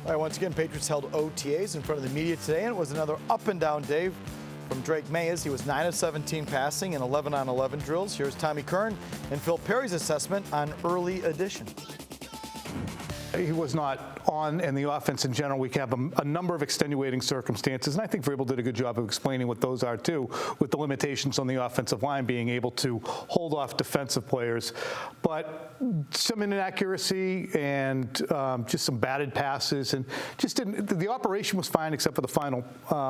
All right, once again, Patriots held OTAs in front of the media today, and it was another up-and-down day from Drake Maye as he was 9 of 17 passing in 11-on-11 drills. Here's Tommy Kern and Phil Perry's assessment on early addition. He was not on, and the offense in general, we have a number of extenuating circumstances, and I think Vrabel did a good job of explaining what those are too, with the limitations on the offensive line being able to hold off defensive players. But some inaccuracy and just some batted passes, and just didn't. The operation was fine except for the final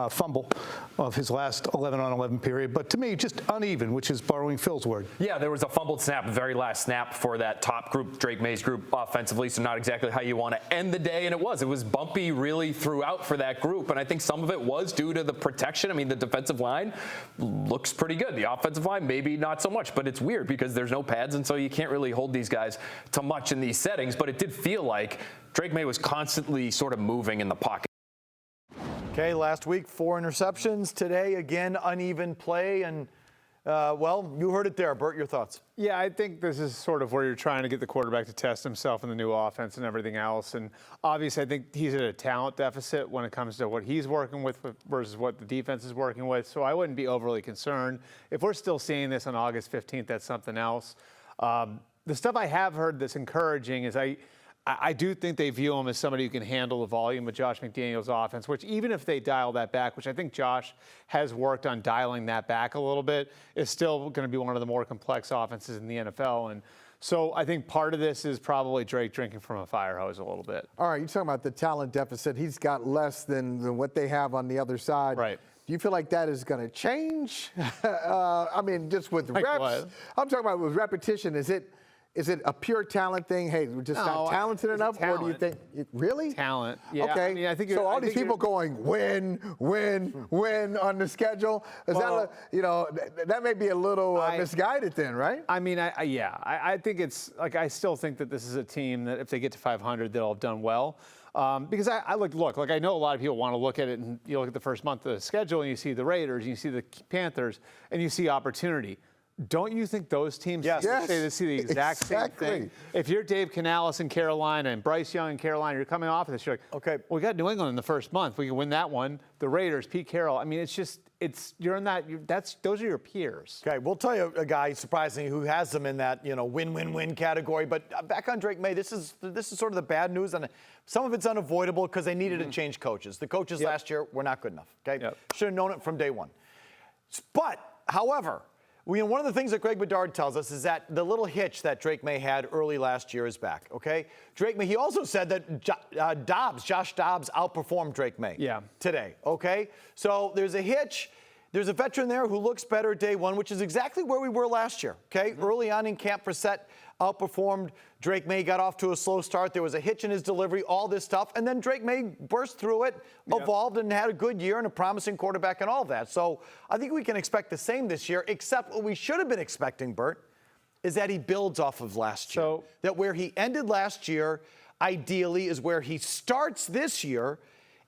fumble of his last 11-on-11 period. But to me, just uneven, which is borrowing Phil's word. Yeah, there was a fumbled snap, the very last snap for that top group, Drake Maye's group offensively, so not exactly how you want to end the day, and it was bumpy really throughout for that group, and I think some of it was due to the protection. I mean, the defensive line looks pretty good. The offensive line, maybe not so much, but it's weird because there's no pads, and so you can't really hold these guys to much in these settings, but it did feel like Drake Maye was constantly sort of moving in the pocket. Okay, last week, 4 interceptions. Today, again, uneven play, and well, you heard it there. Bert, your thoughts? Yeah, I think this is sort of where you're trying to get the quarterback to test himself in the new offense and everything else. And obviously, I think he's at a talent deficit when it comes to what he's working with versus what the defense is working with. So I wouldn't be overly concerned. If we're still seeing this on August 15th, that's something else. The stuff I have heard that's encouraging is I do think they view him as somebody who can handle the volume of Josh McDaniels' offense, which even if they dial that back, which I think Josh has worked on dialing that back a little bit, is still going to be one of the more complex offenses in the NFL. And so I think part of this is probably Drake drinking from a fire hose a little bit. All right, you're talking about the talent deficit. He's got less than what they have on the other side. Right. Do you feel like that is going to change? I mean, just with reps. What? I'm talking about with repetition. Is it a pure talent thing? Hey, we're just not talented enough, or do you think really talent? Yeah. Okay. I mean, I think so. All these people going win on the schedule. Is that that may be a little misguided then, right? I mean, I think it's like I still think that this is a team that if they get to 500, they'll have done well. Because I look, I know a lot of people want to look at it, and you look at the first month of the schedule, and you see the Raiders, and you see the Panthers, and you see opportunity. Don't you think those teams see the exact same thing? If you're Dave Canales in Carolina and Bryce Young in Carolina, you're coming off of this, you're like, okay, well, we got New England in the first month. We can win that one. The Raiders, Pete Carroll. I mean, you're in that. Those are your peers. Okay, we'll tell you a guy surprisingly who has them in that win-win-win category. But back on Drake Maye, this is sort of the bad news, and some of it's unavoidable because they needed to change coaches. The coaches last year were not good enough. Okay, should have known it from day one. But however, one of the things that Greg Bedard tells us is that the little hitch that Drake Maye had early last year is back, okay? Drake Maye, he also said that Josh Dobbs outperformed Drake Maye today, okay? So there's a hitch. There's a veteran there who looks better day one, which is exactly where we were last year, okay? Early on in camp, Brissett outperformed. Drake Maye got off to a slow start. There was a hitch in his delivery, all this stuff. And then Drake Maye burst through it, evolved, and had a good year and a promising quarterback and all of that. So I think we can expect the same this year, except what we should have been expecting, Bert, is that he builds off of last year. So, that where he ended last year, ideally, is where he starts this year.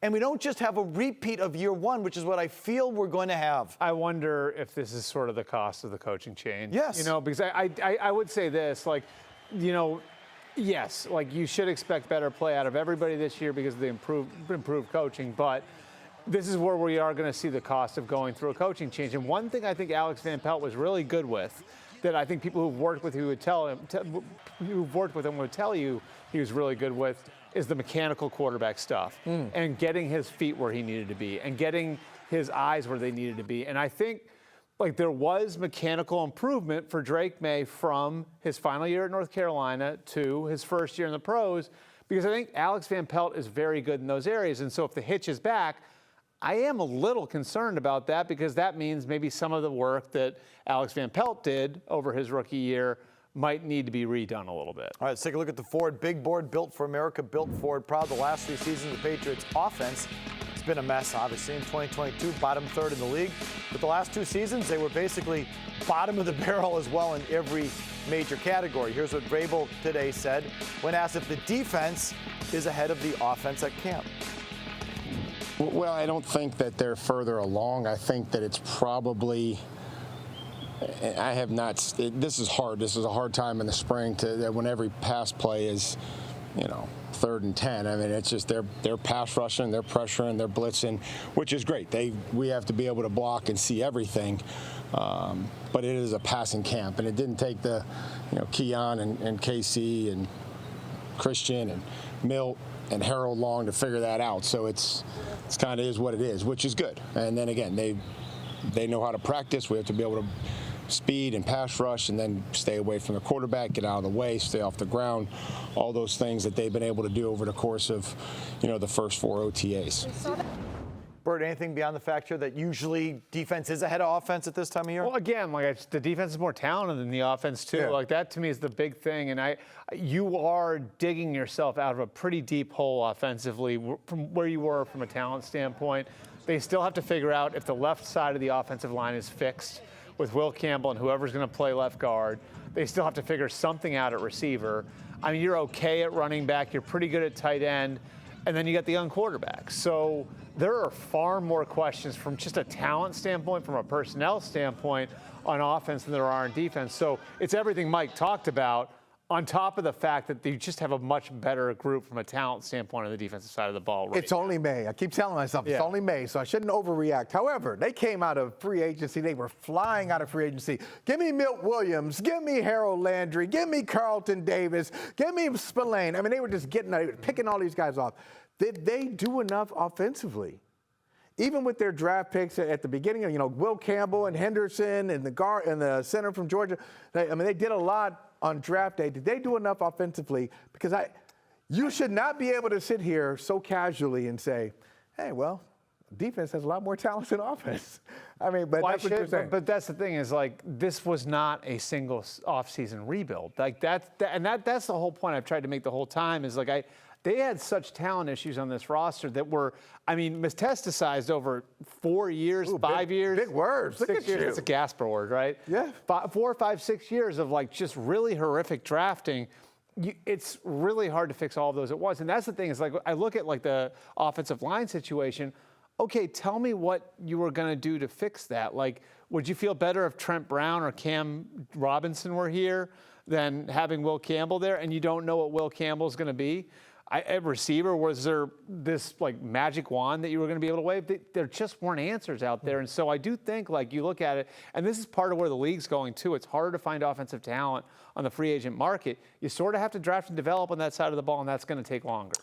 And we don't just have a repeat of year one, which is what I feel we're going to have. I wonder if this is sort of the cost of the coaching change. Yes. Because I would say this, yes, you should expect better play out of everybody this year because of the improved coaching, but this is where we are going to see the cost of going through a coaching change. And one thing I think Alex Van Pelt was really good with, that I think people who've worked with him would tell you he was really good with, is the mechanical quarterback stuff and getting his feet where he needed to be and getting his eyes where they needed to be. And I think there was mechanical improvement for Drake Maye from his final year at North Carolina to his first year in the pros, because I think Alex Van Pelt is very good in those areas. And so if the hitch is back, I am a little concerned about that, because that means maybe some of the work that Alex Van Pelt did over his rookie year might need to be redone a little bit. All right, let's take a look at the Ford Big Board. Built for America, built Ford. Proud the last 3 seasons, the Patriots offense has been a mess, obviously. In 2022, bottom third in the league. But the last 2 seasons, they were basically bottom of the barrel as well in every major category. Here's what Vrabel today said when asked if the defense is ahead of the offense at camp. Well, I don't think that they're further along. I think that it's probably this is hard. This is a hard time in the spring when every pass play is, 3rd and 10. I mean, it's just they're pass rushing, they're pressuring, they're blitzing, which is great. We have to be able to block and see everything. But it is a passing camp, and it didn't take the, Keon and KC and Christian and Milt and Harold long to figure that out. So it's kind of is what it is, which is good. And then again, they know how to practice. We have to be able to speed and pass rush, and then stay away from the quarterback, get out of the way, stay off the ground, all those things that they've been able to do over the course of, the first 4 OTAs. Bert, anything beyond the fact here that usually defense is ahead of offense at this time of year? Well, again, the defense is more talented than the offense too. Yeah. Like that to me is the big thing, and you are digging yourself out of a pretty deep hole offensively from where you were from a talent standpoint. They still have to figure out if the left side of the offensive line is fixed with Will Campbell and whoever's going to play left guard. They still have to figure something out at receiver. I mean, you're okay at running back. You're pretty good at tight end. And then you got the young quarterback. So there are far more questions from just a talent standpoint, from a personnel standpoint on offense than there are on defense. So it's everything Mike talked about, on top of the fact that you just have a much better group from a talent standpoint on the defensive side of the ball. Right? It's only May. I keep telling myself it's only May, so I shouldn't overreact. However, they came out of free agency. They were flying out of free agency. Give me Milt Williams. Give me Harold Landry. Give me Carlton Davis. Give me Spillane. I mean, they were just picking all these guys off. Did they do enough offensively? Even with their draft picks at the beginning, Will Campbell and Henderson and the guard and the center from Georgia, they did a lot on draft day. Did they do enough offensively? Because you should not be able to sit here so casually and say, hey, well, defense has a lot more talent than offense. I mean, but that's what you're saying. But that's the thing is, this was not a single offseason rebuild. That's the whole point I've tried to make the whole time is they had such talent issues on this roster that were, metastasized over 4 years, 5 years. Big words. Look 6 at years. you. It's a Gasper word, right? Yeah. 4, 5, 6 years of just really horrific drafting. It's really hard to fix all of those at once. And that's the thing is I look at the offensive line situation. Okay, tell me what you were going to do to fix that. Would you feel better if Trent Brown or Cam Robinson were here than having Will Campbell there, and you don't know what Will Campbell's going to be? At receiver, was there this magic wand that you were going to be able to wave? There just weren't answers out there. And so I do think you look at it, and this is part of where the league's going too. It's harder to find offensive talent on the free agent market. You sort of have to draft and develop on that side of the ball, and that's going to take longer.